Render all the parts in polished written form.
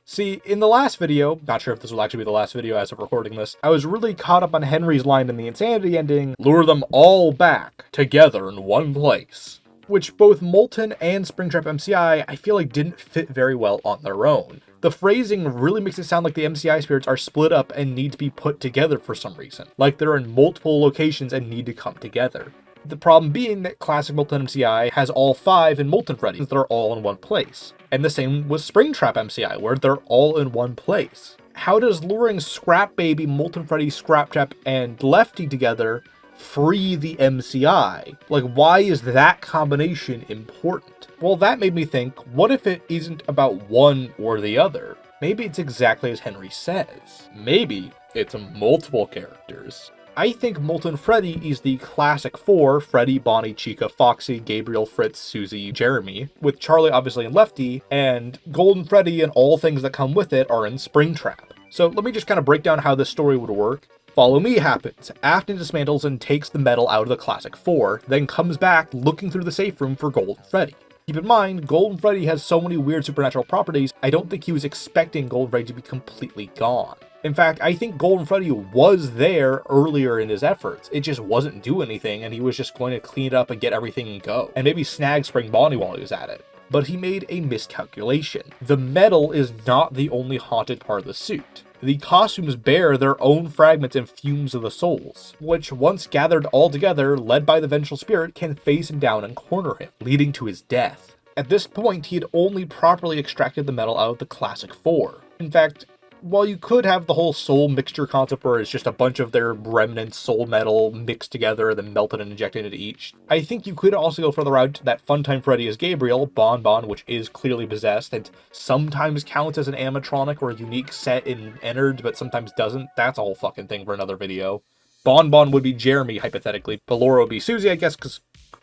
See, in the last video, not sure if this will actually be the last video as of recording this, I was really caught up on Henry's line in the Insanity ending, lure them all back, together in one place. Which both Molten and Springtrap MCI I feel like didn't fit very well on their own. The phrasing really makes it sound like the MCI spirits are split up and need to be put together for some reason, like they're in multiple locations and need to come together. The problem being that classic Molten MCI has all 5 in Molten Freddy that are all in one place. And the same with Springtrap MCI, where they're all in one place. How does luring Scrap Baby, Molten Freddy, Scraptrap, and Lefty together free the MCI? Like, why is that combination important? Well, that made me think, what if it isn't about one or the other? Maybe it's exactly as Henry says. Maybe it's multiple characters. I think Molten Freddy is the classic 4, Freddy, Bonnie, Chica, Foxy, Gabriel, Fritz, Susie, Jeremy, with Charlie obviously in Lefty, and Golden Freddy and all things that come with it are in Springtrap. So let me just kind of break down how this story would work. Follow Me happens. Afton dismantles and takes the metal out of the classic 4, then comes back looking through the safe room for Golden Freddy. Keep in mind, Golden Freddy has so many weird supernatural properties, I don't think he was expecting Golden Freddy to be completely gone. In fact, I think Golden Freddy was there earlier in his efforts. It just wasn't doing anything, and he was just going to clean it up and get everything and go. And maybe snag Spring Bonnie while he was at it. But he made a miscalculation. The metal is not the only haunted part of the suit. The costumes bear their own fragments and fumes of the souls, which once gathered all together, led by the vengeful spirit, can face him down and corner him, leading to his death. At this point, he had only properly extracted the metal out of the classic 4. In fact, while you could have the whole soul mixture concept where it's just a bunch of their remnant soul metal mixed together and then melted and injected into each, I think you could also go further out that Funtime Freddy is Gabriel, Bon Bon, which is clearly possessed and sometimes counts as an animatronic or a unique set in Ennard, but sometimes doesn't. That's a whole fucking thing for another video. Bon Bon would be Jeremy, hypothetically. Ballora would be Susie, I guess, because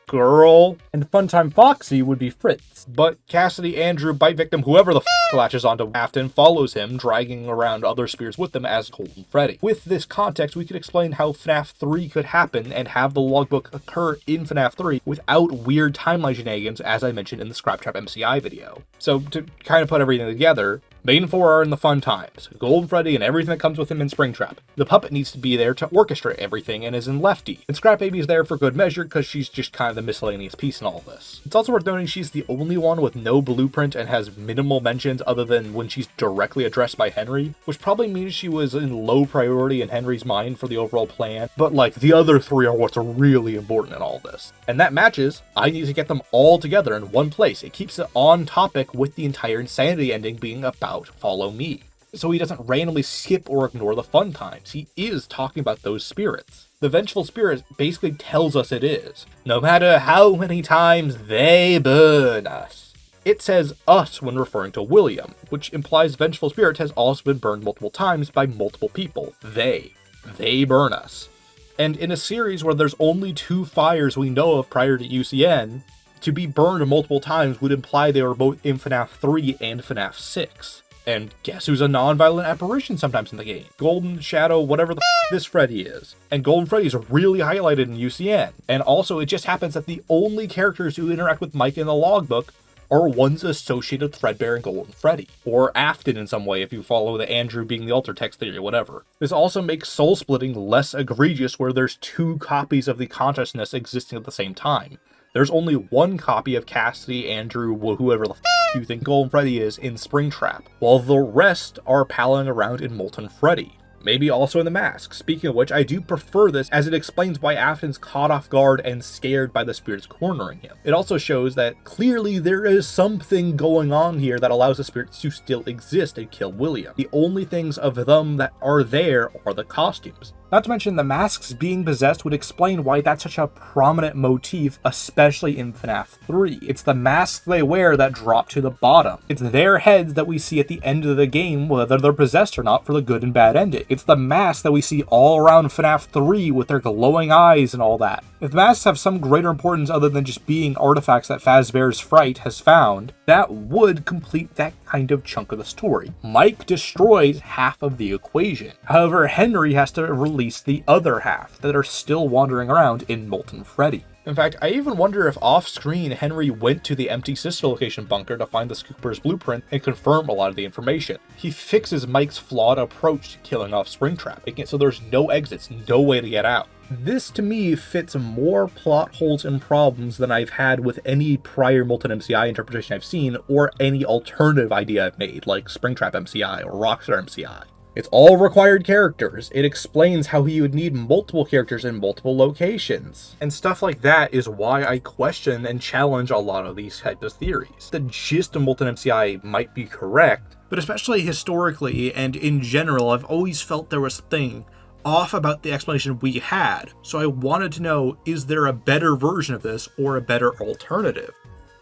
girl. And Funtime Foxy would be Fritz. But Cassidy, Andrew, Bite Victim, whoever the latches onto Afton, follows him, dragging around other spirits with them as Golden Freddy. With this context, we could explain how FNaF 3 could happen and have the logbook occur in FNaF 3 without weird timeline shenanigans, as I mentioned in the Scraptrap MCI video. So, to kind of put everything together, main 4 are in the fun times, Golden Freddy and everything that comes with him in Springtrap. The puppet needs to be there to orchestrate everything and is in Lefty. And Scrap Baby is there for good measure because she's just kind of the miscellaneous piece in all this. It's also worth noting she's the only one with no blueprint and has minimal mentions other than when she's directly addressed by Henry, which probably means she was in low priority in Henry's mind for the overall plan, but like the other 3 are what's really important in all this. And that matches, I need to get them all together in one place. It keeps it on topic with the entire Insanity ending being about Follow Me. So he doesn't randomly skip or ignore the fun times. He is talking about those spirits. The vengeful spirit basically tells us it is, no matter how many times they burn us. It says us when referring to William, which implies vengeful spirit has also been burned multiple times by multiple people. They burn us. And in a series where there's only 2 fires we know of prior to UCN, to be burned multiple times would imply they were both in FNaF 3 and FNaF 6. And guess who's a non-violent apparition sometimes in the game? Golden, Shadow, whatever the this Freddy is. And Golden Freddy is really highlighted in UCN. And also, it just happens that the only characters who interact with Mike in the logbook are ones associated with Threadbare and Golden Freddy. Or Afton in some way, if you follow the Andrew being the alter text theory or whatever. This also makes soul splitting less egregious where there's 2 copies of the consciousness existing at the same time. There's only 1 copy of Cassidy, Andrew, whoever the you think Golden Freddy is in Springtrap, while the rest are palling around in Molten Freddy. Maybe also in the mask. Speaking of which, I do prefer this as it explains why Afton's caught off guard and scared by the spirits cornering him. It also shows that clearly there is something going on here that allows the spirits to still exist and kill William. The only things of them that are there are the costumes. Not to mention the masks being possessed would explain why that's such a prominent motif, especially in FNaF 3. It's the masks they wear that drop to the bottom. It's their heads that we see at the end of the game, whether they're possessed or not, for the good and bad ending. It's the masks that we see all around FNaF 3 with their glowing eyes and all that. If the masks have some greater importance other than just being artifacts that Fazbear's Fright has found, that would complete that kind of chunk of the story. Mike destroys half of the equation. However, Henry has to release the other half that are still wandering around in Molten Freddy. In fact, I even wonder if off-screen Henry went to the empty sister location bunker to find the Scooper's blueprint and confirm a lot of the information. He fixes Mike's flawed approach to killing off Springtrap, making it so there's no exits, no way to get out. This, to me, fits more plot holes and problems than I've had with any prior Molten MCI interpretation I've seen, or any alternative idea I've made, like Springtrap MCI or Rockstar MCI. It's all required characters. It explains how he would need multiple characters in multiple locations. And stuff like that is why I question and challenge a lot of these types of theories. The gist of Molten MCI might be correct, but especially historically and in general, I've always felt there was something off about the explanation we had. So I wanted to know, is there a better version of this or a better alternative?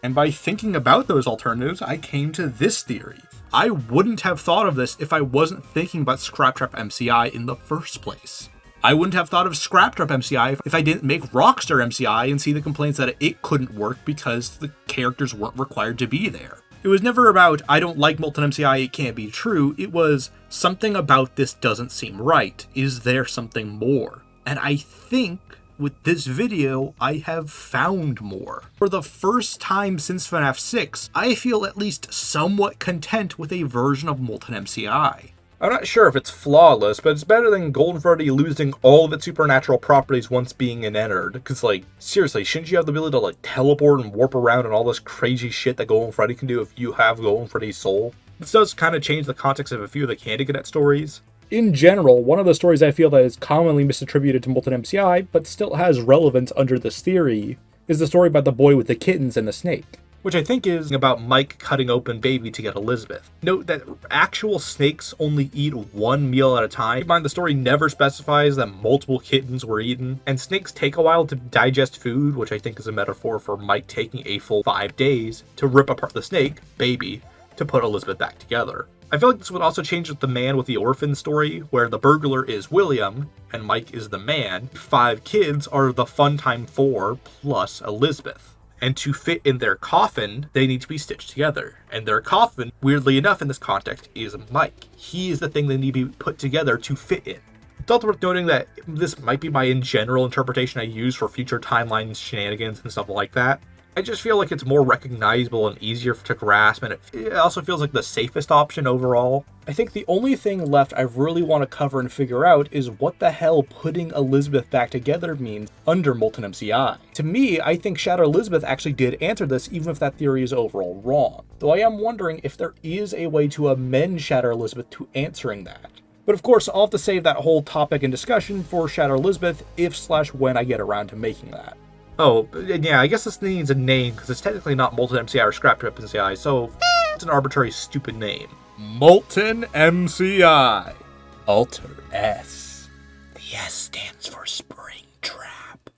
And by thinking about those alternatives, I came to this theory. I wouldn't have thought of this if I wasn't thinking about Scraptrap MCI in the first place. I wouldn't have thought of Scraptrap MCI if I didn't make Rockstar MCI and see the complaints that it couldn't work because the characters weren't required to be there. It was never about, I don't like Molten MCI, it can't be true. It was, something about this doesn't seem right. Is there something more? And I think with this video, I have found more. For the first time since FNaF 6, I feel at least somewhat content with a version of Molten MCI. I'm not sure if it's flawless, but it's better than Golden Freddy losing all of its supernatural properties once being entered. Because, like, seriously, shouldn't you have the ability to, like, teleport and warp around and all this crazy shit that Golden Freddy can do if you have Golden Freddy's soul? This does kind of change the context of a few of the Candy Cadet stories. In general, one of the stories I feel that is commonly misattributed to Molten MCI, but still has relevance under this theory, is the story about the boy with the kittens and the snake, which I think is about Mike cutting open baby to get Elizabeth. Note that actual snakes only eat one meal at a time. Keep in mind, the story never specifies that multiple kittens were eaten, and snakes take a while to digest food, which I think is a metaphor for Mike taking a full 5 days to rip apart the snake, baby, to put Elizabeth back together. I feel like this would also change with the man with the orphan story, where the burglar is William, and Mike is the man. 5 kids are the Funtime 4 plus Elizabeth. And to fit in their coffin, they need to be stitched together. And their coffin, weirdly enough in this context, is Mike. He is the thing they need to be put together to fit in. It's also worth noting that this might be my in general interpretation I use for future timelines, shenanigans, and stuff like that. I just feel like it's more recognizable and easier to grasp, and it also feels like the safest option overall. I think the only thing left I really want to cover and figure out is what the hell putting Elizabeth back together means under Molten MCI. To me, I think Shadow Elizabeth actually did answer this, even if that theory is overall wrong. Though I am wondering if there is a way to amend Shadow Elizabeth to answering that. But of course, I'll have to save that whole topic and discussion for Shadow Elizabeth if/when I get around to making that. Oh, yeah, I guess this needs a name, because it's technically not Molten MCI or Scraptrap MCI, so it's an arbitrary, stupid name. Molten MCI. Alter S. The S stands for Springtrap.